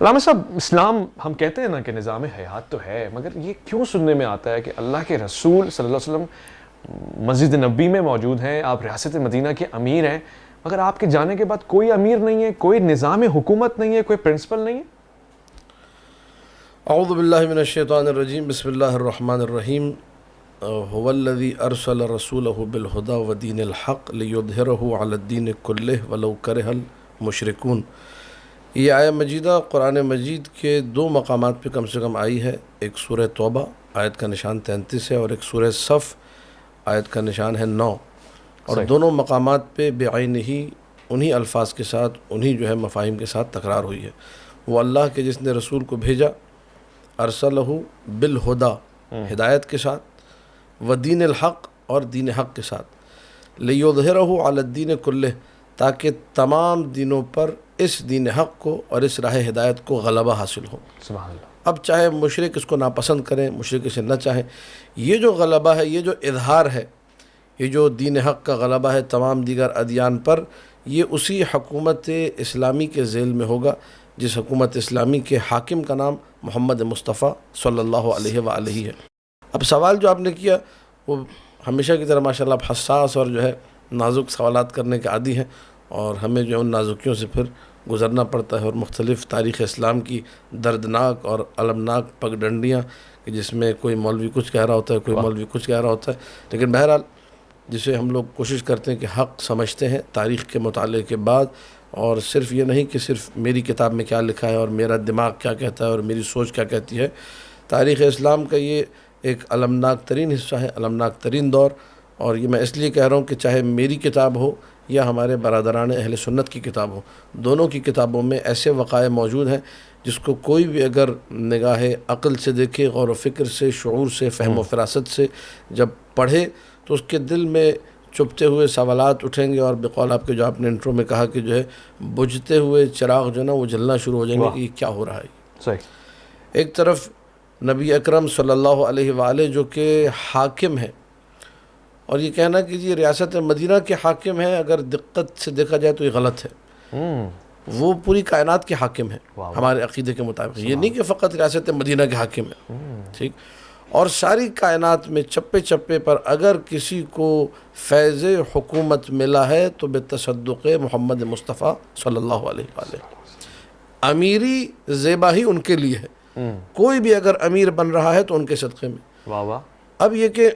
علامہ صاحب، اسلام ہم کہتے ہیں نا کہ نظام حیات تو ہے، مگر یہ کیوں سننے میں آتا ہے کہ اللہ کے رسول صلی اللہ علیہ وسلم مسجد نبی میں موجود ہیں، آپ ریاست مدینہ کے امیر ہیں، مگر آپ کے جانے کے بعد کوئی امیر نہیں ہے، کوئی نظام حکومت نہیں ہے، کوئی پرنسپل نہیں ہے؟ اعوذ باللہ من الشیطان الرجیم، بسم اللہ الرحمن الرحیم۔ هو الذی ارسل رسولہ بالہدی ودین الحق لیظہرہ علی الدین کلہ ولو کرہ المشرکون۔ یہ آیہ مجیدہ قرآن مجید کے دو مقامات پہ کم سے کم آئی ہے، ایک سورہ توبہ آیت کا نشان 33 ہے، اور ایک سورہ صف آیت کا نشان ہے 9، اور دونوں مقامات پہ بعین ہی انہی الفاظ کے ساتھ، انہی مفاہیم کے ساتھ تکرار ہوئی ہے۔ وہ اللہ کے جس نے رسول کو بھیجا، ارسلہ بالہدا، ہدایت کے ساتھ، ودین الحق، اور دین حق کے ساتھ، لیظہرہ علی الدین کلہ، تاکہ تمام دینوں پر اس دین حق کو اور اس راہ ہدایت کو غلبہ حاصل ہو۔ سبحان اللہ۔ اب چاہے مشرک اس کو ناپسند کریں، مشرک اسے نہ چاہیں، یہ جو غلبہ ہے، یہ جو اظہار ہے، یہ جو دین حق کا غلبہ ہے تمام دیگر ادیان پر، یہ اسی حکومت اسلامی کے ذیل میں ہوگا جس حکومت اسلامی کے حاکم کا نام محمد مصطفیٰ صلی اللہ علیہ وآلہ ہے۔ اب سوال جو آپ نے کیا وہ ہمیشہ کی طرح ماشاءاللہ آپ حساس اور نازک سوالات کرنے کے عادی ہیں، اور ہمیں ان نازکیوں سے پھر گزرنا پڑتا ہے، اور مختلف تاریخ اسلام کی دردناک اور المناک پگڈنڈیاں کہ جس میں کوئی مولوی کچھ کہہ رہا ہوتا ہے، کوئی مولوی کچھ کہہ رہا ہوتا ہے، لیکن بہرحال جسے ہم لوگ کوشش کرتے ہیں کہ حق سمجھتے ہیں تاریخ کے مطالعے کے بعد، اور صرف یہ نہیں کہ صرف میری کتاب میں کیا لکھا ہے اور میرا دماغ کیا کہتا ہے اور میری سوچ کیا کہتی ہے۔ تاریخ اسلام کا یہ ایک المناک ترین حصہ ہے، المناک ترین دور، اور یہ میں اس لیے کہہ رہا ہوں کہ چاہے میری کتاب ہو یا ہمارے برادران اہل سنت کی کتاب ہو، دونوں کی کتابوں میں ایسے وقائع موجود ہیں جس کو کوئی بھی اگر نگاہ عقل سے دیکھے، غور و فکر سے، شعور سے، فہم و فراست سے جب پڑھے، تو اس کے دل میں چپتے ہوئے سوالات اٹھیں گے، اور بقول آپ کے جو آپ نے انٹرو میں کہا کہ بجھتے ہوئے چراغ وہ جلنا شروع ہو جائیں گے کہ یہ کیا ہو رہا ہے۔ صحیح۔ ایک طرف نبی اکرم صلی اللہ علیہ وآلہ جو کہ حاکم ہیں، اور یہ کہنا کہ یہ ریاست مدینہ کے حاکم ہیں، اگر دقت سے دیکھا جائے تو یہ غلط ہے۔ وہ پوری کائنات کے حاکم ہیں ہمارے عقیدے کے مطابق، یہ نہیں کہ فقط ریاست مدینہ کے حاکم ہیں، ٹھیک، اور ساری کائنات میں چپے چپے پر اگر کسی کو فیض حکومت ملا ہے تو بتصدق محمد مصطفیٰ صلی اللہ علیہ وآلہ۔ امیری زیبا ہی ان کے لیے ہے، کوئی بھی اگر امیر بن رہا ہے تو ان کے صدقے میں۔ واہ واہ۔ اب یہ کہ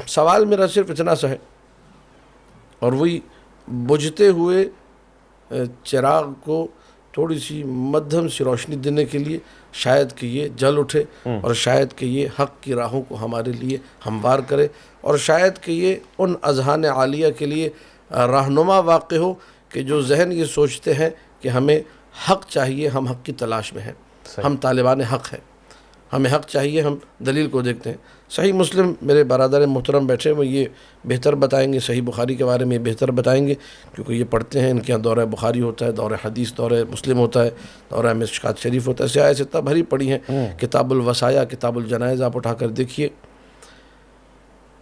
سوال میرا صرف اتنا سا ہے، اور وہی بجھتے ہوئے چراغ کو تھوڑی سی مدھم سی روشنی دینے کے لیے، شاید کہ یہ جل اٹھے، اور شاید کہ یہ حق کی راہوں کو ہمارے لیے ہموار کرے، اور شاید کہ یہ ان اذہان عالیہ کے لیے رہنما واقع ہو کہ جو ذہن یہ سوچتے ہیں کہ ہمیں حق چاہیے، ہم حق کی تلاش میں ہیں، ہم طالبان حق ہیں، ہمیں حق چاہیے، ہم دلیل کو دیکھتے ہیں۔ صحیح مسلم میرے برادر محترم بیٹھے وہ یہ بہتر بتائیں گے، صحیح بخاری کے بارے میں یہ بہتر بتائیں گے، کیونکہ یہ پڑھتے ہیں، ان کے یہاں دورہ بخاری ہوتا ہے، دورہ حدیث، دورہ مسلم ہوتا ہے، دورہ مشکات شریف ہوتا ہے، سیاہ ستہ بھری پڑھی ہیں، کتاب الوصایا، کتاب الجنائز آپ اٹھا کر دیکھیے۔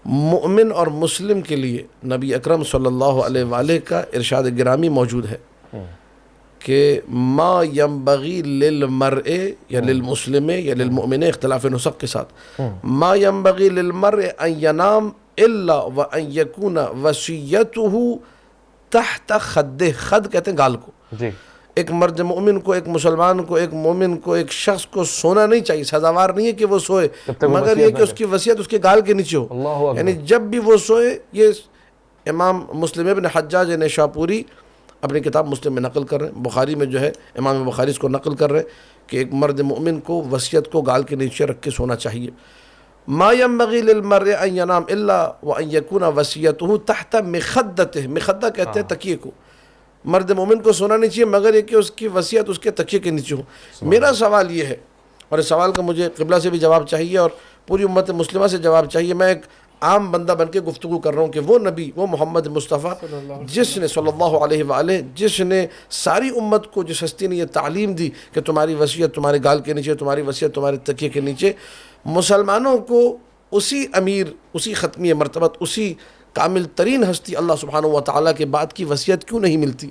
مومن اور مسلم کے لیے نبی اکرم صلی اللہ علیہ وآلہ کا ارشاد گرامی موجود ہے کہ ما ينبغی للمرء یا للمسلم یا للمؤمن، اختلاف نسخ کے ساتھ، ما ينبغی للمرء ان ینام الا وان یکون وصیتہ تحت خدہ، خد کہتے ہیں گال کو۔ جی۔ ایک مرد مومن کو، ایک مسلمان کو، ایک مومن کو، ایک شخص کو سونا نہیں چاہیے، سزاوار نہیں ہے کہ وہ سوئے، مگر یہ کہ اس کی وصیت اس کے گال کے نیچے ہو، یعنی جب بھی وہ سوئے۔ یہ امام مسلم ابن حجاج نیشاپوری اپنی کتاب مسلم میں نقل کر رہے ہیں، بخاری میں امام بخاری اس کو نقل کر رہے ہیں کہ ایک مرد مومن کو وصیت کو گال کے نیچے رکھ کے سونا چاہیے۔ ما ينبغي للمرء ان ينام الا وان يكون وصيته تحت مخدته، مخدہ کہتے ہیں تکیے کو، مرد مومن کو سونا نہیں چاہیے مگر یہ کہ اس کی وصیت اس کے تکیے کے نیچے ہو۔ میرا سوال یہ ہے، اور اس سوال کا مجھے قبلہ سے بھی جواب چاہیے اور پوری امت مسلمہ سے جواب چاہیے، میں ایک عام بندہ بن کے گفتگو کر رہا ہوں کہ وہ نبی، وہ محمد مصطفیٰ جس نے صلی اللہ علیہ وآلہ، جس نے ساری امت کو، جس ہستی نے یہ تعلیم دی کہ تمہاری وصیت تمہارے گال کے نیچے، تمہاری وصیت تمہارے تکیے کے نیچے، مسلمانوں کو اسی امیر، اسی ختمی مرتبت، اسی کامل ترین ہستی اللہ سبحانہ و تعالیٰ کے بعد کی وصیت کیوں نہیں ملتی؟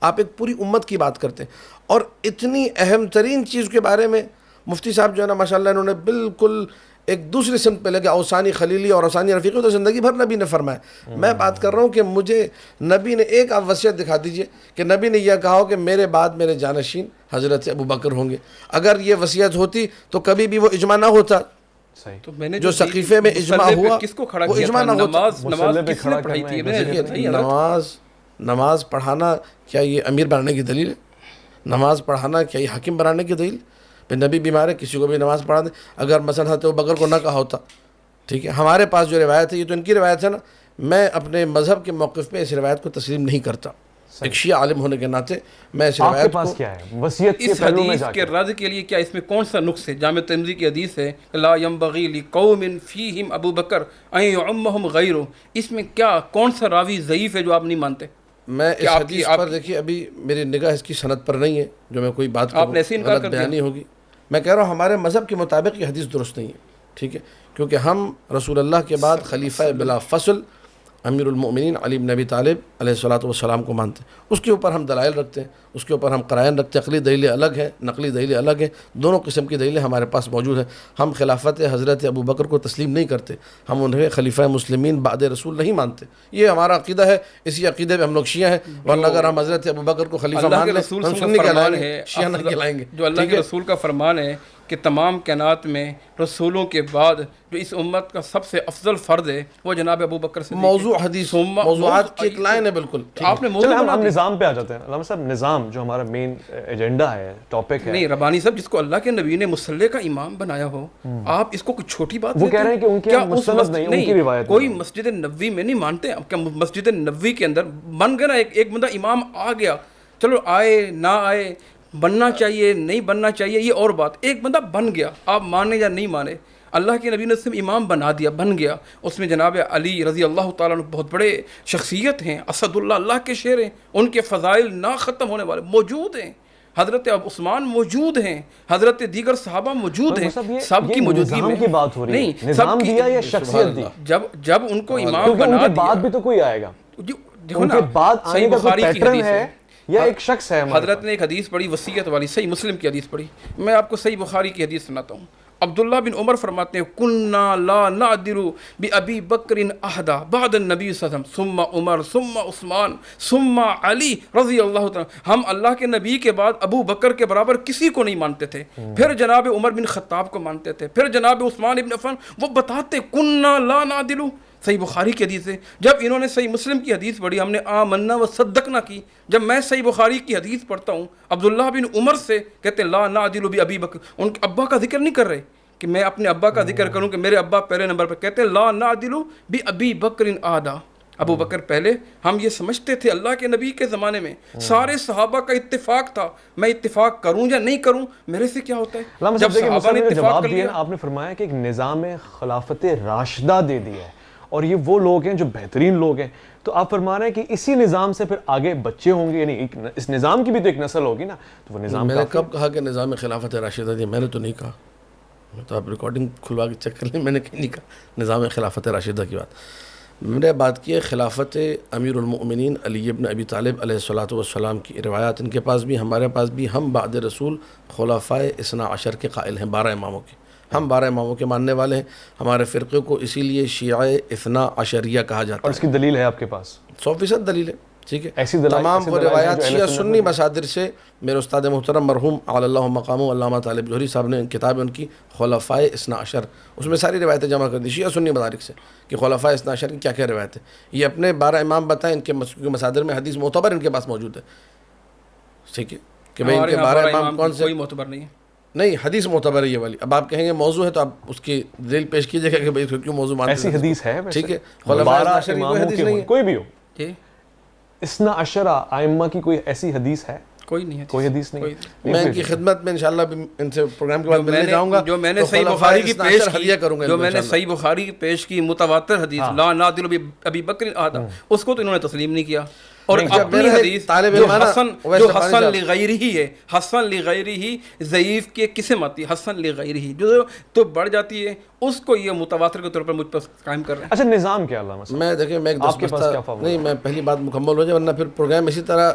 آپ ایک پوری امت کی بات کرتے ہیں. اور اتنی اہم ترین چیز کے بارے میں مفتی صاحب جو ہے نا ماشاء اللہ انہوں نے بالکل ایک دوسری سمت پہ لگے. اوسانی خلیلی اور اوسانی رفیقی تو زندگی بھر نبی نے فرمایا. میں بات کر رہا ہوں کہ مجھے نبی نے ایک آپ وصیت دکھا دیجئے کہ نبی نے یہ کہا ہو کہ میرے بعد میرے جانشین حضرت ابو بکر ہوں گے. اگر یہ وصیت ہوتی تو کبھی بھی وہ اجماع نہ ہوتا. تو میں نے جو سقیفے میں اجماع ہوا کس کو کھڑا وہ کیا اجماع تھا؟ نہ ہوتا. نماز کس نے پڑھائی تھی؟ نماز پڑھانا کیا یہ امیر بنانے کی دلیل ہے؟ نماز پڑھانا کیا یہ حاکم بنانے کی دلیل؟ پھر نبی بیمار ہے کسی کو بھی نماز پڑھا دیں. اگر مثلا حضرت ابوبکر کو نہ کہا ہوتا, ٹھیک ہے, ہمارے پاس جو روایت ہے یہ تو ان کی روایت ہے نا, میں اپنے مذہب کے موقف پہ اس روایت کو تسلیم نہیں کرتا. ایک شیعہ عالم ہونے کے ناطے میں اس آپ کے روایت پاس کو کیا ہے وصیت کے اس پہلو میں حدیث جا کے رد کے لیے کیا اس میں کون سا نقص ہے؟ جامع ترمذی کی حدیث ہے لا ينبغي لقوم فیہم ابو بکر ان یعمہم غیرہ. اس میں کیا کون سا راوی ضعیف ہے جو آپ نہیں مانتے؟ میں اس حدیث پر دیکھیے ابھی میری نگاہ اس کی سند پر نہیں ہے جو میں کوئی بات آپ نے ایسے کروں انکار غلط کر دیا. بیانی ہوگی. میں کہہ رہا ہوں ہمارے مذہب کے مطابق یہ حدیث درست نہیں ہے, ٹھیک ہے, کیونکہ ہم رسول اللہ کے بعد خلیفہ بلا فصل امیر المؤمنین علی بن ابی طالب علیہ الصلوۃ والسلام کو مانتے ہیں. اس کے اوپر ہم دلائل رکھتے ہیں, اس کے اوپر ہم قرائن رکھتے ہیں. عقلی دلیلیں الگ ہیں, نقلی دلیلیں الگ ہیں, دونوں قسم کی دلیلیں ہمارے پاس موجود ہیں. ہم خلافت حضرت ابو بکر کو تسلیم نہیں کرتے, ہم انہیں خلیفہ مسلمین بعد رسول نہیں مانتے. یہ ہمارا عقیدہ ہے, اسی عقیدے پہ ہم لوگ شیعہ ہیں. ورنہ اگر ہم حضرت ابو بکر کو خلیفہ مان لیں ہم سنی کہلائیں گے, شیعہ نہیں کہلائیں گے. جو اللہ کے رسول کا فرمان ہے کہ تمام کائنات میں رسولوں کے بعد جو اس امت کا سب سے افضل فرد ہے وہ جناب ابو بکر سے. موضوع حدیث موضوعات کی ایک لائن ہے بالکل. آپ نے چلیں ہم نظام پہ آ جاتے ہیں. علامہ صاحب نظام جو ہمارا مین ایجنڈا ہے, ٹاپک ہے. نہیں ربانی صاحب, جس کو اللہ کے نبی نے مصلی کا امام بنایا ہو, آپ اس کو کچھ چھوٹی بات وہ کہہ رہے ہیں کہ ان کے مستند نہیں, ان کی روایت کوئی مسجد نبوی میں نہیں مانتے. کیا مسجد نبوی کے اندر بن گیا نا ایک بندہ امام آ گیا, چلو آئے نہ آئے, بننا چاہیے نہیں بننا چاہیے یہ اور بات. ایک بندہ بن گیا, آپ مانے یا نہیں مانے, اللہ کے نبی نے اسے امام بنا دیا, بن گیا. اس میں جناب علی رضی اللہ تعالیٰ عنہ بہت بڑے شخصیت ہیں, اسد اللہ کے شعر ہیں, ان کے فضائل نہ ختم ہونے والے موجود ہیں. حضرت عثمان موجود ہیں, حضرت دیگر صحابہ موجود ہیں, سب کی موجودگی میں کی بات ہو رہی ہے. نہیں نظام دیا یا شخصیت دی؟ جب ان کو امام کیونکہ بنا ان کے دیا, بعد بھی تو کوئی آئے گا, دیکھو ان نا کے بعد آنے کا کوئی پیٹرن ہے یا ایک شخص ہے. حضرت نے ایک حدیث پڑھی وصیت والی, صحیح مسلم کی حدیث پڑھی. میں آپ کو صحیح بخاری کی حدیث سناتا ہوں. عبداللہ بن عمر فرماتے ہیں کننا لا نعدل بأبی بکر احدا بعد النبی صلی اللہ علیہ وسلم ثم عمر ثم عثمان ثم علی رضی اللہ تعالیٰ. ہم اللہ کے نبی کے بعد ابو بکر کے برابر کسی کو نہیں مانتے تھے, پھر جناب عمر بن خطاب کو مانتے تھے, پھر جناب عثمان بن عفان. وہ بتاتے کننا لا نعدل, صحیح بخاری کی حدیث ہے. جب انہوں نے صحیح مسلم کی حدیث پڑھی, ہم نے آمنا و صدقنا کی. جب میں صحیح بخاری کی حدیث پڑھتا ہوں, عبداللہ بن عمر سے کہتے لا نعدل بأبی بکر, ان کے ابا کا ذکر نہیں کر رہے کہ میں اپنے ابا کا ذکر کروں کہ میرے ابا پہلے نمبر پر, کہتے لا نعدل بأبی بکر احدا, ابو بکر پہلے. ہم یہ سمجھتے تھے اللہ کے نبی کے زمانے میں سارے صحابہ کا اتفاق تھا, میں اتفاق کروں یا نہیں کروں میرے سے کیا ہوتا ہے. جب صحابہ نے جواب دیا, آپ نے فرمایا کہ ایک نظام خلافت راشدہ دے دیا ہے اور یہ وہ لوگ ہیں جو بہترین لوگ ہیں, تو آپ فرما رہے ہیں کہ اسی نظام سے پھر آگے بچے ہوں گے, یعنی اس نظام کی بھی تو ایک نسل ہوگی نا, تو وہ نظام. میں نے کب کہا کہ نظام خلافت راشدہ دی؟ میں نے تو نہیں کہا, تو آپ ریکارڈنگ کھلوا کے چیک کر لیں, میں نے کہیں نہیں کہا نظام خلافت راشدہ کی بات. میں نے بات کی ہے خلافت امیر المؤمنین علی بن ابی طالب علیہ الصلوۃ والسلام کی روایات. ان کے پاس بھی ہمارے پاس بھی, ہم بعد رسول خلفائے اثنا عشر کے قائل ہیں, 12 اماموں کے. ہم 12 اماموں کے ماننے والے ہیں. ہمارے فرقے کو اسی لیے شیعہ اثنا عشریہ کہا جاتا ہے. اور اس کی دلیل ہے آپ کے پاس؟ 100% دلیل ہے, ٹھیک ہے. ایسی تمام وہ روایات شیعہ سنی مصادر سے, میرے استاد محترم مرحوم علی اللہ مقامہ علامہ طالب جوہری صاحب نے کتاب ہے ان کی خلفائے اثنا عشر, اس میں ساری روایتیں جمع کر دی شیعہ سنی مدارک سے کہ خلفائے اثنا عشر کی کیا کیا روایتیں. یہ اپنے 12 امام بتائیں, ان کے مصادر میں حدیث معتبر ان کے پاس موجود ہے, ٹھیک ہے, کہ بھائی ان کے 12 امام کون سے. کوئی معتبر نہیں ہے, نہیں حدیث معتبر ہے یہ والی. اب آپ کہیں گے موضوع ہے تو آپ اس کی دلیل پیش کیجیے گا کہ بھائی کیوں موضوع مانتے ہیں. ایسی حدیث ہے ٹھیک ہے, 12 اماموں کی کوئی بھی ہو, جی اثنا عشرہ ائمہ کی کوئی ایسی حدیث ہے؟ کوئی نہیں ہے, کوئی حدیث نہیں. میں ان کی خدمت میں انشاءاللہ ان سے پروگرام کے بعد ملنے جاؤں گا. جو میں نے صحیح بخاری کی پیش کی, جو میں نے صحیح بخاری کی پیش کی متواتر حدیث لا نعدل بأبی بکر احدا, اس کو تو انہوں نے تسلیم نہیں کیا. اور جب اپنی میرا حدیث طالب جو علم ہے نا، حسن ویسے جو بانی حسن صاحب، لغیرہ ہی ہے، حسن لغیرہ ہی ضعیف کی ایک قسم آتی ہے، حسن لغیرہ ہی جو تو بڑھ جاتی ہے، اس کو یہ متواتر کے طور پر مجھ پر قائم کر رہے ہیں۔ اچھا نظام کیا علامہ صاحب؟ میں دیکھیں میں ایک آپ کے پاس کیا دستبستہ فارمولا؟ نہیں، میں پہلی بات مکمل ہو جائے ورنہ پھر پروگرام اسی طرح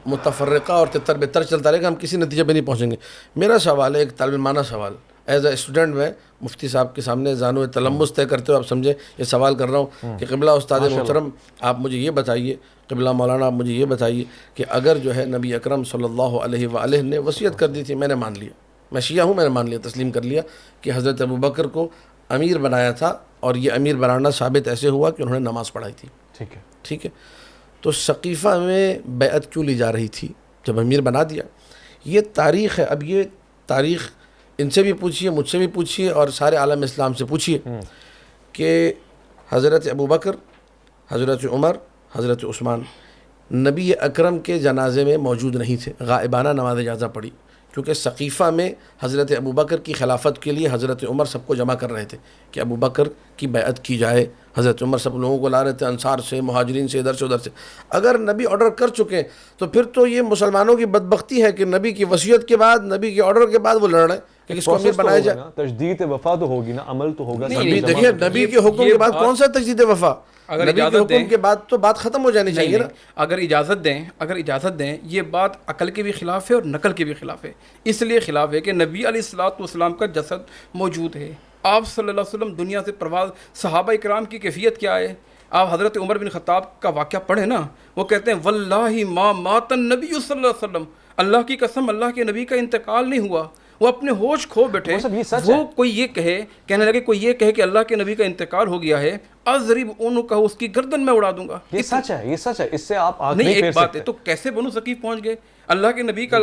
متفرقہ اور تتر بتر چلتا رہے گا، ہم کسی نتیجے پہ نہیں پہنچیں گے۔ میرا سوال ہے ایک طالب علمانہ سوال، ایز اے اسٹوڈنٹ میں مفتی صاحب کے سامنے زانو تلمس طے کرتے ہو، آپ سمجھے یہ سوال کر رہا ہوں کہ قبلہ استاد محترم آپ مجھے یہ بتائیے، قبلہ مولانا آپ مجھے یہ بتائیے کہ اگر جو ہے نبی اکرم صلی اللہ علیہ وآلہ نے وصیت کر دی تھی، میں نے مان لیا، میں شیعہ ہوں، میں نے مان لیا، تسلیم کر لیا کہ حضرت ابوبکر کو امیر بنایا تھا، اور یہ امیر بنانا ثابت ایسے ہوا کہ انہوں نے نماز پڑھائی تھی، ٹھیک ہے، ٹھیک ہے، تو سقیفہ میں بیعت کیوں لی جا رہی تھی جب امیر بنا دیا؟ یہ تاریخ ہے۔ اب یہ تاریخ ان سے بھی پوچھیے، مجھ سے بھی پوچھیے، اور سارے عالم اسلام سے پوچھیے کہ حضرت ابوبکر، حضرت عمر، حضرت عثمان نبی اکرم کے جنازے میں موجود نہیں تھے، غائبانہ نماز جنازہ پڑھی، کیونکہ سقیفہ میں حضرت ابوبکر کی خلافت کے لیے حضرت عمر سب کو جمع کر رہے تھے کہ ابوبکر کی بیعت کی جائے، حضرت عمر سب لوگوں کو لا رہے تھے، انصار سے، مہاجرین سے، ادھر سے ادھر سے۔ اگر نبی آرڈر کر چکے تو پھر تو یہ مسلمانوں کی بدبختی ہے کہ نبی کی وصیت کے بعد، نبی کے آرڈر کے بعد وہ لڑ رہے ہیں کہ کس کو امیر بنایا جائے۔ تجدید وفا تو ہوگی نا، عمل تو ہوگا۔ نبی دیکھیے، نبی کے حکم کے بعد کون سا تجدید وفا؟ اگر نبی کے حکم کے بعد تو بات ختم ہو جانی چاہیے نا۔ اگر اجازت دیں یہ بات عقل کے بھی خلاف ہے اور نقل کے بھی خلاف ہے۔ اس لیے خلاف ہے کہ نبی علیہ الصلوۃ والسلام کا جسد موجود ہے، آپ صلی اللہ علیہ وسلم دنیا سے پرواز، صحابہ کرام کی کیفیت کیا ہے؟ آپ حضرت عمر بن خطاب کا واقعہ پڑھیں نا، وہ کہتے ہیں واللہ ما مات النبی صلی اللہ علیہ وسلم، اللہ کی قسم اللہ کے نبی کا انتقال نہیں ہوا، وہ اپنے ہوش کھو بیٹھے۔ وہ کوئی یہ کہنے لگے، کوئی یہ کہے کہ اللہ کے نبی کا انتقال ہو گیا ہے، اضرب عنقہ، اس کی گردن میں اڑا دوں گا۔ یہ سچ ہے، یہ سچ ہے، اس سے آپ آنکھ نہیں، نہیں پھیر ایک بات سکتے۔ ہے تو کیسے بنو ثقیف پہنچ گئے؟ اللہ کے نبی کا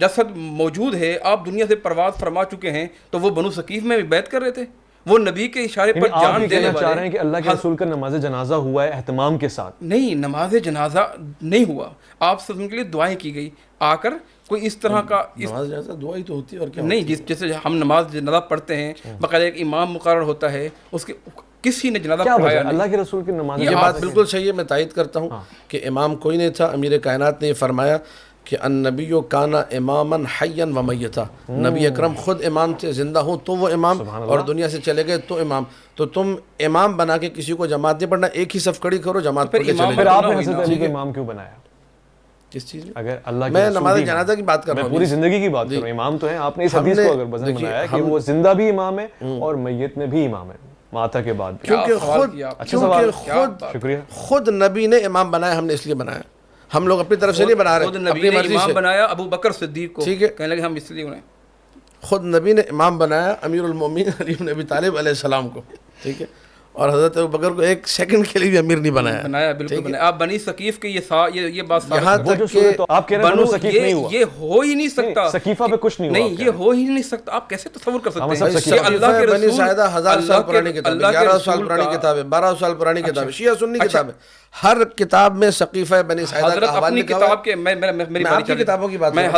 جسد موجود ہے، آپ دنیا سے پرواز فرما چکے ہیں، تو وہ بنو ثقیف میں بیعت کر رہے تھے، وہ نبی کے اشارے پر آپ جان یہ دینے کہنا چاہ رہے والے۔ ہیں کہ اللہ کے رسول کا نماز جنازہ ہوا ہے اہتمام کے ساتھ؟ نہیں، نماز جنازہ نہیں ہوا، آپ سب کے لیے دعائیں کی گئی، آ کر کوئی اس طرح کا نماز جنازہ دعا ہی تو ہوتی ہے اور کیا؟ نہیں، جیسے ہم نماز جنازہ پڑھتے ہیں، باقاعدہ ایک امام مقرر ہوتا ہے، اس کے کسی نے جنازہ پڑھایا نہیں۔ اللہ کے رسول کی نماز، یہ بات بالکل صحیح ہے، میں تائید کرتا ہوں کہ امام کوئی نہیں تھا۔ امیر کائنات نے یہ فرمایا کہ النبی کانا اماما حیا و میتا، نبی اکرم خود امام تھے، زندہ ہوں تو وہ امام، اور دنیا سے چلے گئے تو امام۔ تو تم امام بنا کے کسی کو جماعت نہیں پڑھنا، ایک ہی صف کھڑی کرو، جماعت پڑھ کے چلے پھر جاؤ۔ آپ نے حضرت علی کو امام کیوں بنایا؟ کس چیز میں؟ اگر اللہ میں نماز جنازہ کی بات کر رہا میں ہوں، پوری زندگی کی بات کر رہا ہوں، امام تو ہیں، آپ نے اس حدیث کو اگر وزن بنایا کہ وہ زندہ بھی امام ہے اور میت میں بھی امام ہے، ماتا کے بعد بھی۔ کیونکہ خود نبی نے امام بنایا، ہم نے اس لیے بنایا، ہم لوگ اپنی طرف سے نہیں بنا رہے، خود نبی اپنی نے مرضی امام سے۔ بنایا ابو بکر صدیق کو، ٹھیک ہے، کہنے لگے ہم اس لیے انہیں خود نبی نے امام بنایا امیر المومنین علی بن ابی طالب علیہ السلام کو، ٹھیک ہے، اور حضرت ابوبکر کو ایک سیکنڈ کے لیے بھی امیر نہیں بنایا۔ بالکل بنایا۔ آپ بنی ثقیف کے یہ بات یہاں تک کہ آپ کہہ رہے ہیں بنو ثقیف نہیں ہوا، یہ ہو ہی نہیں سکتا، ثقیفہ پہ کچھ نہیں ہوا، نہیں، یہ ہو ہی نہیں سکتا۔ آپ کیسے تصور کر سکتے ہیں کہ اللہ اللہ کے بنی رسول، ساعدہ 1000 سال پرانی کتاب ہے، 1100 سال پرانی کتاب ہے، 1200 سال پرانی کتاب ہے، شیعہ سنی کتاب ہے، ہر کتاب میں سقیفہ بنی ساعدہ حضرت کا حوالہ اپنی لکھا ہوا ہے۔ کتاب کے میں آپ کی کتابوں کی بات میں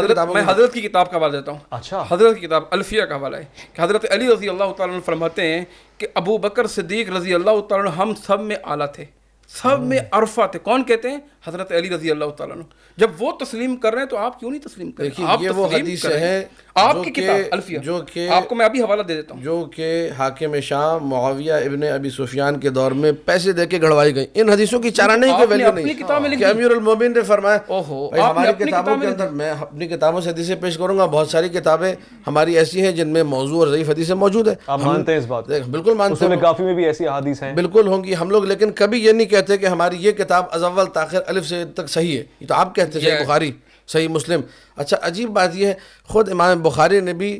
حضرت کی کتاب کا حوالہ دیتا ہوں۔ اچھا، حضرت کی کتاب الفیہ کا حوالہ ہے کہ حضرت علی رضی اللہ تعالیٰ عنہ فرماتے ہیں کہ ابو بکر صدیق رضی اللہ تعالیٰ عنہ ہم سب میں اعلیٰ تھے، سب میں عرفہ تھے۔ کون کہتے ہیں؟ حضرت علی رضی اللہ تعالیٰ عنہ۔ جب وہ تسلیم کر رہے ہیں تو آپ کیوں نہیں تسلیم کریں؟ آپ یہ وہ تسلیم حدیث کریں۔ ہے آپ کی کتاب الفیہ، جو کہ آپ کو میں ابھی حوالہ دے دیتا ہوں، جو کہ حاکم شام معاویہ ابن ابی سفیان کے دور میں پیسے دے کے گھڑوائی گئی۔ ان حدیثوں کی چارہ نہیں کہ ویلیو نہیں کہ امیر المومنین نے فرمایا۔ ہماری کتابوں کے اندر، میں اپنی کتابوں سے حدیثیں پیش کروں گا، بہت ساری کتابیں ہماری ایسی ہیں جن میں موضوع اور ضعیف حدیثیں موجود ہیں۔ آپ مانتے ہیں اس بات؟ بالکل مانتے ہیں، اصول کافی میں بھی ایسی احادیث ہیں، بالکل ہوں گی ہم لوگ، لیکن کبھی یہ نہیں کہتے کہ ہماری یہ کتاب از اول تاخیر الف سے تک صحیح ہے۔ یہ تو آپ کہتے ہیں، صحیح بخاری، صحیح مسلم۔ اچھا، عجیب بات یہ ہے، خود امام بخاری نے بھی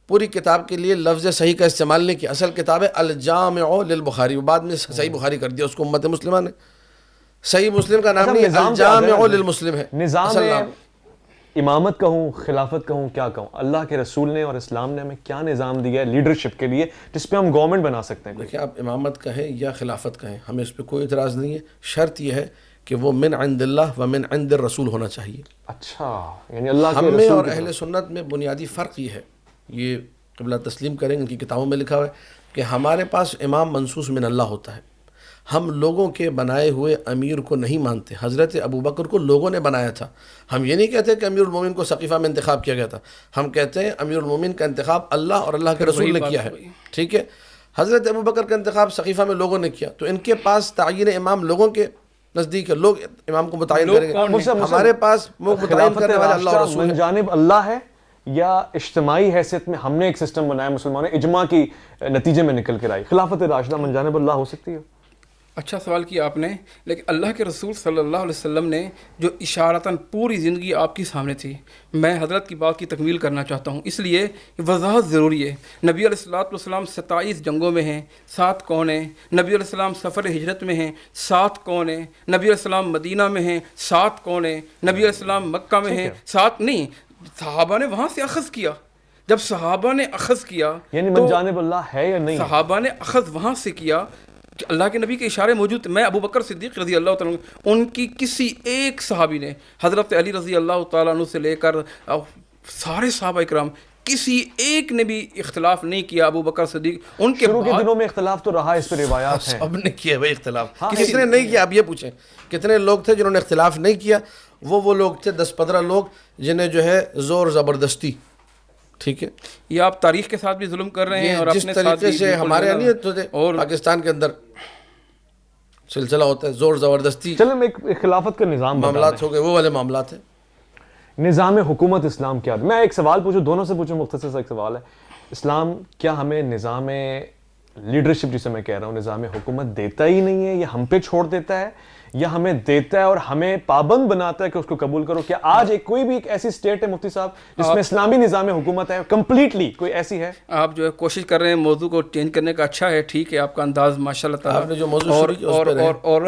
پوری کتاب کے لیے لفظ صحیح کا استعمال نہیں کیا۔ اصل کتاب ہے الجامع للبخاری، وہ بعد میں صحیح بخاری کر دیا اس کو امت مسلمہ نے۔ صحیح مسلم کا نام نہیں، الجامع للمسلم ہے۔ نظام امامت کہوں، خلافت کہوں، کیا کہوں، اللہ کے رسول نے اور اسلام نے ہمیں کیا نظام دیا ہے لیڈرشپ کے لیے جس پہ ہم گورنمنٹ بنا سکتے ہیں؟ دیکھیں، آپ امامت کہیں یا خلافت کہیں، ہمیں اس پہ کوئی اعتراض نہیں ہے، شرط یہ ہے کہ وہ من عند اللہ و من عند الرسول ہونا چاہیے۔ اچھا، یعنی اللہ کے ہم میں رسول اور اہل سنت میں بنیادی فرق یہ ہے، یہ قبلہ تسلیم کریں، ان کی کتابوں میں لکھا ہوا ہے کہ ہمارے پاس امام منصوص من اللہ ہوتا ہے، ہم لوگوں کے بنائے ہوئے امیر کو نہیں مانتے. حضرت ابو بکر کو لوگوں نے بنایا تھا. ہم یہ نہیں کہتے کہ امیر المومن کو سقیفہ میں انتخاب کیا گیا تھا. ہم کہتے ہیں امیر المومن کا انتخاب اللہ اور اللہ کے رسول نے کیا ہے. ٹھیک ہے. حضرت ابو بکر کا انتخاب سقیفہ میں لوگوں نے کیا, تو ان کے پاس تعین امام لوگوں کے نزدیک ہے, لوگ امام کو متعین کریں گے. ہمارے پاس متعین کرنے والا اللہ اور رسول من ہے. جانب اللہ ہے یا اجتماعی حیثیت میں ہم نے ایک سسٹم بنایا مسلمانوں نے, اجماع کی نتیجے میں نکل کر آئی. خلافت راشدہ من جانب اللہ ہو سکتی ہے؟ اچھا سوال کیا آپ نے, لیکن اللہ کے رسول صلی اللہ علیہ وسلم نے جو اشارتاً پوری زندگی آپ کے سامنے تھی, میں حضرت کی بات کی تکمیل کرنا چاہتا ہوں, اس لیے وضاحت ضروری ہے. نبی علیہ الصلوۃ والسلام 27 جنگوں میں ہیں, 7 کون ہیں. نبی علیہ السلام سفر ہجرت میں ہیں, 7 کون ہیں. نبی علیہ السلام مدینہ میں ہیں, 7 کون ہیں. نبی علیہ السلام مکہ میں ہیں, 7 نہیں. صحابہ نے وہاں سے اخذ کیا. جب صحابہ نے اخذ کیا یعنی من جانب اللہ ہے یا نہیں؟ صحابہ نے اخذ وہاں سے کیا. اللہ کے نبی کے اشارے موجود. میں ابو بکر صدیق رضی اللہ تعالیٰ عنہ, ان کی کسی ایک صحابی نے, حضرت علی رضی اللہ تعالیٰ عنہ سے لے کر سارے صحابہ اکرام, کسی ایک نے بھی اختلاف نہیں کیا. ابو بکر صدیق ان کے شروع کے دنوں میں اختلاف تو رہا, اس پہ روایات ہیں. سب نے کیا بھائی اختلاف. کس نے نہیں کیا؟ آپ یہ پوچھیں کتنے لوگ تھے جنہوں نے اختلاف نہیں کیا. وہ لوگ تھے 10-15 لوگ جنہیں جو ہے زور زبردستی. ٹھیک ہے. یہ آپ تاریخ کے ساتھ بھی ظلم کر رہے ہیں اور جس اپنے ساتھ طریقے سے ہمارے اور پاکستان کے اندر سلسلہ ہوتا ہے زور زبردستی, چلیں میں ایک خلافت کا نظام معاملات ہو گئے, وہ والے معاملات ہیں. نظام حکومت اسلام کیا؟ میں ایک سوال پوچھوں, دونوں سے پوچھوں, مختصر سا ایک سوال ہے. اسلام کیا ہمیں نظام لیڈرشپ جسے میں کہہ رہا ہوں, نظام حکومت دیتا ہی نہیں ہے, یا ہم پہ چھوڑ دیتا ہے, یا ہمیں دیتا ہے اور ہمیں پابند بناتا ہے کہ اس کو قبول کرو؟ کیا آج کوئی بھی ایک ایسی اسٹیٹ ہے مفتی صاحب جس میں اسلامی نظام حکومت ہے کمپلیٹلی, کوئی ایسی ہے؟ آپ جو ہے کوشش کر رہے ہیں موضوع کو چینج کرنے کا. اچھا ہے, ٹھیک ہے, آپ کا انداز ماشاء اللہ تعالیٰ. آپ نے جو موضوع شروع کیا اور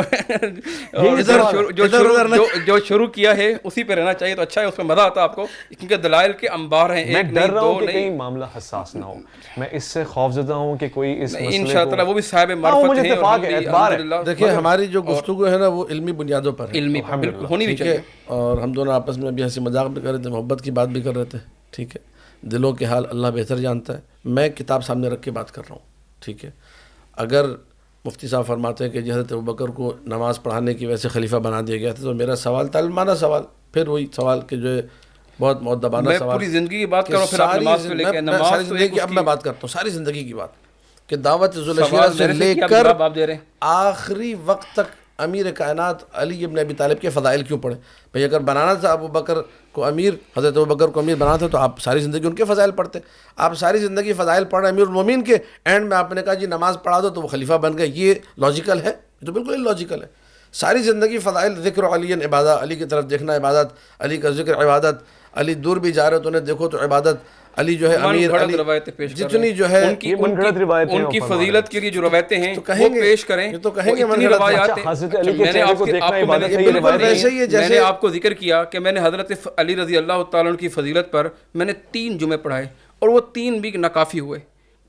جو شروع کیا ہے اسی پہ رہنا چاہیے, تو اچھا ہے, اس میں مزہ آتا ہے آپ کو, کیونکہ دلائل کے انبار ہیں. میں ڈر رہا ہوں کہ کہیں معاملہ حساس نہ ہو, میں اس سے خوفزدہ ہوں کہ کوئی اس مسئلے کو انشاءاللہ وہ بھی صاحب معرفت ہیں. الحمدللہ دیکھیں ہماری جو گفتگو ہے نا وہ علمی بنیادوں پر ہے, علمی بالکل ہونی بھی چاہیے. اور ہم دونوں آپس میں بھی ہنسی مذاق بھی کر رہے تھے, محبت کی بات بھی کر رہے تھے. ٹھیک ہے. دلوں کے حال اللہ بہتر جانتا ہے. میں کتاب سامنے رکھ کے بات کر رہا ہوں. ٹھیک ہے. اگر مفتی صاحب فرماتے ہیں کہ حضرت ابوبکر کو نماز پڑھانے کی وجہ سے خلیفہ بنا دیا گیا تھا, تو میرا سوال تعلمانہ سوال, پھر وہی سوال کہ جو ہے بہت مؤدبانہ سوال. میں پوری زندگی کی بات کروں, پھر آپ نماز کو لے کے ساری زندگی اب میں بات کرتا ہوں, ساری زندگی کی بات کہ دعوت ذوالشیرہ سے لے کر آخری وقت تک امیر کائنات علی ابن ابی طالب کے فضائل کیوں پڑھے. بھئی اگر بنانا تھا ابو بکر کو امیر, حضرت ابو بکر کو امیر بنانا تھا, تو آپ ساری زندگی ان کے فضائل پڑھتے. آپ ساری زندگی فضائل پڑھ رہے امیر المومنین کے, اینڈ میں آپ نے کہا جی نماز پڑھا دو تو وہ خلیفہ بن گئے. یہ لاجیکل ہے؟ یہ تو بالکل لاجیکل ہے. ساری زندگی فضائل, ذکر علی عبادت, علی کی طرف دیکھنا عبادت, علی کا ذکر عبادت, علی دور بھی جا رہے تو انہیں دیکھو تو عبادت, علی جو ہے امیر, علی جتنی جو ہے ان کی فضیلت کے لیے جو روایتیں ہیں وہ پیش کریں. یہ تو کہیں گے اتنی روایات میں نے آپ کو ذکر کیا کہ میں نے حضرت علی رضی اللہ تعالیٰ عنہ کی فضیلت پر میں نے 3 جمعے پڑھائے, اور وہ 3 بھی ناکافی ہوئے.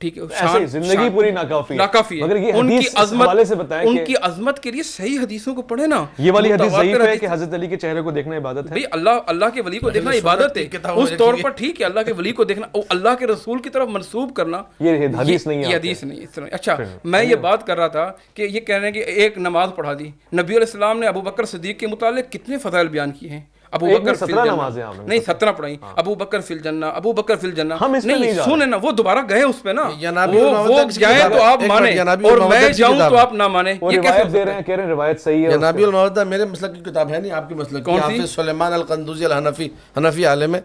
ٹھیک ہے, زندگی پوری ناکافی ہے. مگر یہ ان کی عظمت, ان کی عظمت کے لیے صحیح حدیثوں کو پڑھے نا. یہ والی حدیث ضعیف ہے کہ حضرت علی کے چہرے کو دیکھنا عبادت ہے. بھئی اللہ کے ولی کو دیکھنا عبادت ہے, اس طور پر ٹھیک ہے. اللہ کے ولی کو دیکھنا, اللہ کے رسول کی طرف منسوب کرنا, یہ حدیث نہیں ہے. یہ حدیث نہیں اس طرح. اچھا, میں یہ بات کر رہا تھا کہ یہ کہہ رہے ہیں کہ ایک نماز پڑھا دی. نبی علیہ السلام نے ابو بکر صدیق کے متعلق کتنے فضائل بیان کیے ہیں. ابو بکر فی الجنہ, نہیں 17 پڑھائی. ابو بکر فی الجنہ, ابو بکر فی الجنہ. نہیں سنیں نا, وہ دوبارہ گئے اس پہ نا, وہ جائیں تو آپ مانیں اور میں جاؤں تو آپ نہ مانیں. یہ کیسے دے رہے ہیں, کہہ رہے ہیں روایت صحیح ہے. نبی المودہ میرے مسلک کی کتاب ہے نہیں, آپ کی مسلک کی. حافظ سلیمان القندوزی الحنفی, حنفی عالم ہے.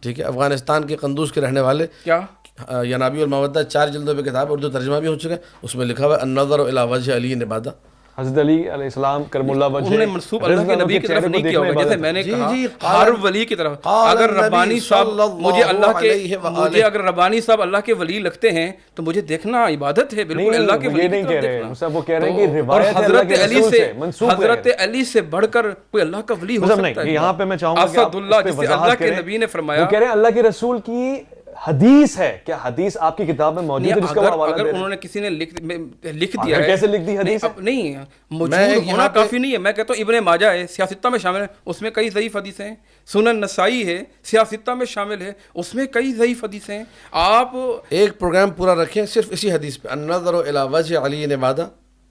ٹھیک ہے, افغانستان کے قندوز کے رہنے والے. کیا ینابی المودہ 4 جلدوں پہ کتاب, اردو ترجمہ بھی ہو چکا ہے. اس میں لکھا ہوا ہے النظر الی وجہ علی عبادہ. حضرت علی علیہ السلام کرم اللہ وجہ, انہوں نے منسوب اللہ کے نبی کی طرف نہیں کیا ہوگا. جیسے میں نے کہا ہر ولی کی طرف, اگر ربانی صاحب مجھے اگر ربانی صاحب اللہ کے ولی لگتے ہیں تو مجھے دیکھنا عبادت ہے. بالکل اللہ کے ولی نہیں کہہ رہے ہیں, وہ کہہ رہے ہیں کہ روایت حضرت علی سے بڑھ کر کوئی اللہ کا ولی ہو سکتا ہے. یہاں پہ میں چاہوں گا کہ اسد اللہ, جسے اللہ کے نبی نے فرمایا, وہ کہہ رہے ہیں اللہ کے رسول کی حدیث ہے. کیا حدیث آپ کی کتاب میں موجود ہے جس کا حوالہ دے رہے ہیں؟ اگر انہوں نے کسی نے لکھ دیا ہے, کیسے لکھ دی حدیث؟ نہیں موجود ہونا کافی نہیں ہے. میں کہتا ہوں ابن ماجہ ہے, سیاستہ میں شامل ہے, اس میں کئی ضعیف حدیثیں ہیں. سنن نسائی ہے, سیاستہ میں شامل ہے, اس میں کئی ضعیف حدیثیں ہیں. آپ ایک پروگرام پورا رکھیں صرف اسی حدیث پہ, النظر الی وجہ علی عبادہ.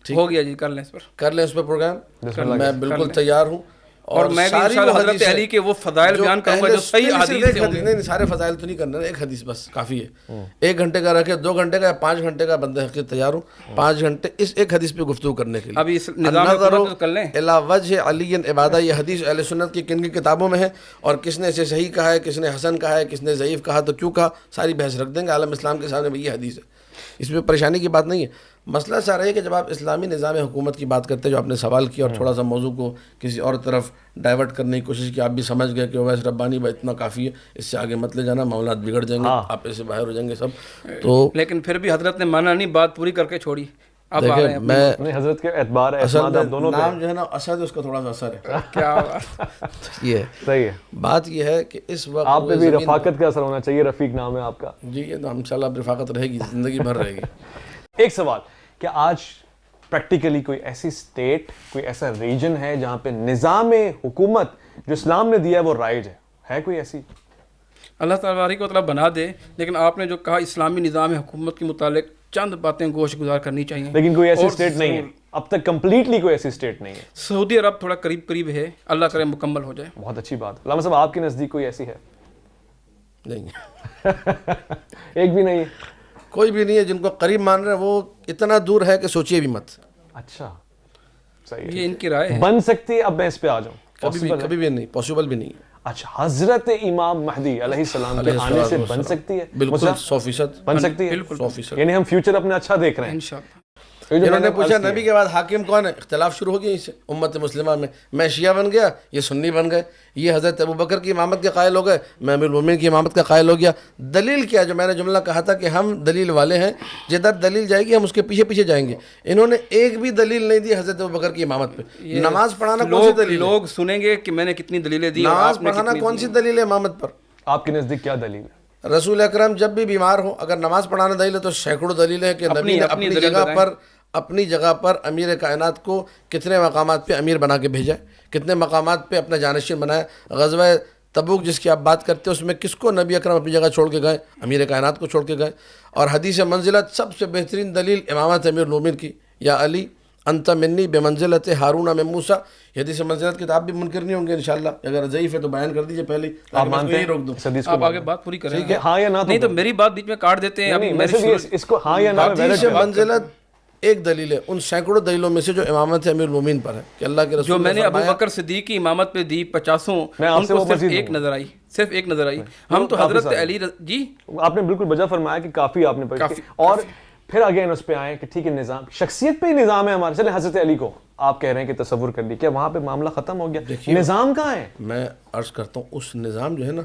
ہو گیا جی، کر لیں اس پر. کر لیں اس پہ پروگرام. میں بالکل تیار ہوں. اور میں بھی انشاءاللہ حضرت علی کے وہ فضائل بیان کروں گا جو صحیح حدیث سے ہوں گے. نہیں سارے فضائل تو نہیں کرنا، ایک حدیث بس کافی ہے. 1 گھنٹے کا رکھے، 2 گھنٹے کا یا 5 گھنٹے کا، بندے حقیقت تیار ہوں 5 گھنٹے اس ایک حدیث پہ گفتگو کرنے کے لیے. ابھی اس نظام حکومت کر لیں. الا وجہ علی عبادہ، یہ حدیث اہل سنت کی کن کی کتابوں میں ہے، اور کس نے اسے صحیح کہا ہے، کس نے حسن کہا ہے، کس نے ضعیف کہا، تو کیوں کہا، ساری بحث رکھ دیں گے عالم اسلام کے سامنے. یہ حدیث ہے، اس میں پریشانی کی بات نہیں ہے. مسئلہ سارا ہے کہ جب آپ اسلامی نظام حکومت کی بات کرتے ہیں، جو آپ نے سوال کیا اور تھوڑا سا موضوع کو کسی اور طرف ڈائیورٹ کرنے کی کوشش کی، آپ بھی سمجھ گئے کہ اویس ربانی بھائی اتنا کافی ہے، اس سے آگے مت لے جانا، معاملات بگڑ جائیں گے، آپ ایسے باہر ہو جائیں گے سب. تو لیکن پھر بھی حضرت نے مانا نہیں، بات پوری کر کے چھوڑی. اب دیکھیں میں حضرت کے اعتبار اصل نام جو ہے نا اسد، اس کا تھوڑا سا اثر ہے. کیا یہ صحیح ہے. بات یہ ہے کہ اس وقت آپ پہ بھی رفاقت کا اثر ہونا چاہیے. رفیق نام ہے آپ کا. جی یہ تو انشاءاللہ رفاقت رہے گی، زندگی بھر رہے گی. ایک سوال کہ آج پریکٹیکلی کوئی ایسی اسٹیٹ، کوئی ایسا ریجن ہے جہاں پہ نظام حکومت جو اسلام نے دیا ہے وہ رائج ہے کوئی ایسی؟ اللہ تبارک و تعالیٰ بنا دے. لیکن آپ نے جو کہا اسلامی نظام حکومت کے متعلق چند باتیں گوش گزار کرنی چاہیے. لیکن کوئی ایسی اسٹیٹ نہیں ہے اب تک، کمپلیٹلی کوئی ایسی اسٹیٹ نہیں ہے. سعودی عرب تھوڑا قریب ہے، اللہ کرے مکمل ہو جائے. بہت اچھی بات. علامہ صاحب آپ کے نزدیک کوئی ایسی ہے؟ نہیں ایک بھی نہیں ہے؟ کوئی بھی نہیں ہے. جن کو قریب مان رہے ہیں وہ اتنا دور ہے کہ سوچیے بھی مت. اچھا صحیح ہے. یہ ان کی رائے ہے. بن سکتی ہے. اب میں اس پہ آ جاؤں. کبھی بھی نہیں، پاسبل بھی نہیں. اچھا حضرت امام مہدی علیہ السلام کے آنے سے بن سکتی ہے؟ بالکل 100% بن سکتی ہے. 100%. یعنی ہم فیوچر اپنا اچھا دیکھ رہے ہیں. انشاءاللہ. انہوں نے پوچھا نبی کے بعد حاکم کون ہے؟ اختلاف شروع ہو گیا اس سے امت مسلمہ میں شیعہ بن گیا، یہ سنی بن گئے، یہ حضرت ابوبکر کی امامت کے قائل ہو گئے، میں امیر المومنین کی امامت کا قائل ہو گیا. دلیل کیا؟ جو میں نے جملہ کہا تھا کہ ہم دلیل والے ہیں، جدھر دلیل جائے گی ہم اس کے پیچھے پیچھے جائیں گے. انہوں نے ایک بھی دلیل نہیں دی حضرت ابوبکر کی امامت پہ. نماز پڑھانا کون سی دلیل ہے؟ لوگ سنیں گے کہ میں نے کتنی دلیلیں دی. نماز پڑھانا کون سی دلیل ہے امامت پر؟ آپ کے نزدیک کیا دلیل ہے؟ رسول اکرم جب بھی بیمار ہو، اگر نماز پڑھانا دلیل ہے تو سینکڑوں دلیل ہے کہ نبی نے اپنی جگہ پر امیر کائنات کو کتنے مقامات پہ امیر بنا کے بھیجا، کتنے مقامات پہ اپنا جانشین بنایا. غزوہ تبوک جس کی آپ بات کرتے ہیں اس میں کس کو نبی اکرم اپنی جگہ چھوڑ کے گئے؟ امیر کائنات کو چھوڑ کے گئے. اور حدیث منزلت سب سے بہترین دلیل امامت امیر المومنین کی، یا علی انت منی بمنزلت ہارون من موسیٰ. یہ حدیث منزلت کی تو آپ بھی منکر نہیں ہوں گے انشاءاللہ. اگر ضعیف ہے تو بیان کر دیجئے پہلے، آپ مانتے ہیں؟ روک دوں. آپ آگے بات پوری کریں. ہاں یا نہ؟ نہیں تو میری بات بیچ میں کاٹ دیتے ہیں. اس کو ہاں یا نہ. حدیث منزلت ایک دلیل ہے ان سینکڑوں دلیلوں میں سے جو امامت امیر المومنین پر ہے کہ اللہ کے رسول جو میں نے ابو بکر صدیق کی امامت پہ دی 50، ان کو صرف ایک نظر آئی، صرف ایک نظر آئی. ہم تو حضرت علی جی آپ نے بالکل بجا فرمایا کہ کافی آپ نے پڑھی. اور پھر اگین اس پہ آئے کہ ٹھیک ہے نظام شخصیت پہ ہی نظام ہے ہمارے. چلے حضرت علی کو آپ کہہ رہے ہیں کہ تصور کر لی، کیا وہاں پہ معاملہ ختم ہو گیا؟ نظام کہاں ہے؟ میں عرض کرتا ہوں اس نظام جو ہے نا،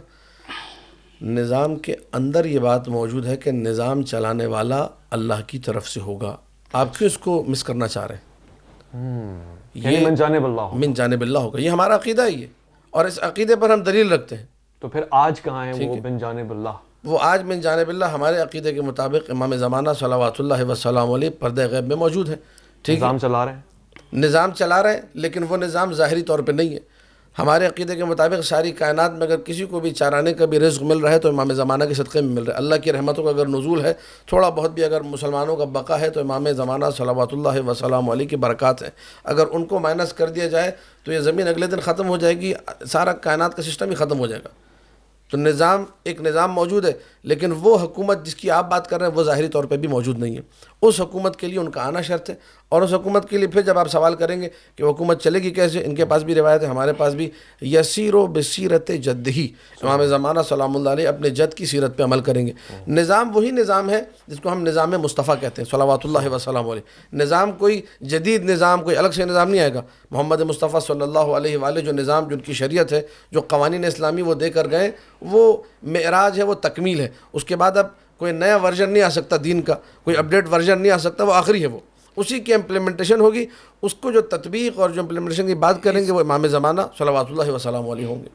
نظام کے اندر یہ بات موجود ہے کہ نظام چلانے والا اللہ کی طرف سے ہوگا. آپ کیوں اس کو مس کرنا چاہ رہے ہیں؟ یہ من جانب اللہ، من جانب اللہ ہوگا. یہ ہمارا عقیدہ ہی ہے اور اس عقیدے پر ہم دلیل رکھتے ہیں. تو پھر آج کہاں ہے وہ من جانب اللہ؟ وہ آج من جانب اللہ ہمارے عقیدے کے مطابق امام زمانہ صلوات اللہ وسلام علیہ پردہ غیب میں موجود ہے. ٹھیک ہے، نظام چلا رہے ہیں، نظام چلا رہے ہیں، لیکن وہ نظام ظاہری طور پہ نہیں ہے. ہمارے عقیدے کے مطابق ساری کائنات میں اگر کسی کو بھی چارانے کا بھی رزق مل رہا ہے تو امام زمانہ کے صدقے میں مل رہا ہے. اللہ کی رحمتوں کا اگر نزول ہے، تھوڑا بہت بھی اگر مسلمانوں کا بقا ہے تو امام زمانہ صلوات اللہ وسلام علیہ کی برکات ہیں. اگر ان کو مائنس کر دیا جائے تو یہ زمین اگلے دن ختم ہو جائے گی، سارا کائنات کا سسٹم ہی ختم ہو جائے گا. تو نظام ایک نظام موجود ہے، لیکن وہ حکومت جس کی آپ بات کر رہے ہیں وہ ظاہری طور پہ بھی موجود نہیں ہے. اس حکومت کے لیے ان کا آنا شرط ہے. اور اس حکومت کے لیے پھر جب آپ سوال کریں گے کہ حکومت چلے گی کیسے، ان کے پاس بھی روایت ہے، ہمارے پاس بھی، یسیر و بسیرت جدہی. امام زمانہ سلام اللہ علیہ اپنے جد کی سیرت پہ عمل کریں گے. نظام وہی نظام ہے جس کو ہم نظام مصطفیٰ کہتے ہیں صلوات اللہ وسلام علیہ. نظام کوئی جدید نظام، کوئی الگ سے نظام نہیں آئے گا. محمد مصطفیٰ صلی اللہ علیہ وآلہ جو نظام، جو ان کی شریعت ہے، جو قوانین اسلامی وہ دے کر گئے، وہ معراج ہے، وہ تکمیل ہے. اس کے بعد اب کوئی نیا ورژن نہیں آ سکتا دین کا، کوئی اپڈیٹ ورژن نہیں آ سکتا، وہ آخری ہے. وہ اسی کی امپلیمنٹیشن ہوگی. اس کو جو تطبیق اور جو امپلیمنٹیشن کی بات کریں گے وہ امام زمانہ صلوات اللہ وسلام علیہ ہوں گے.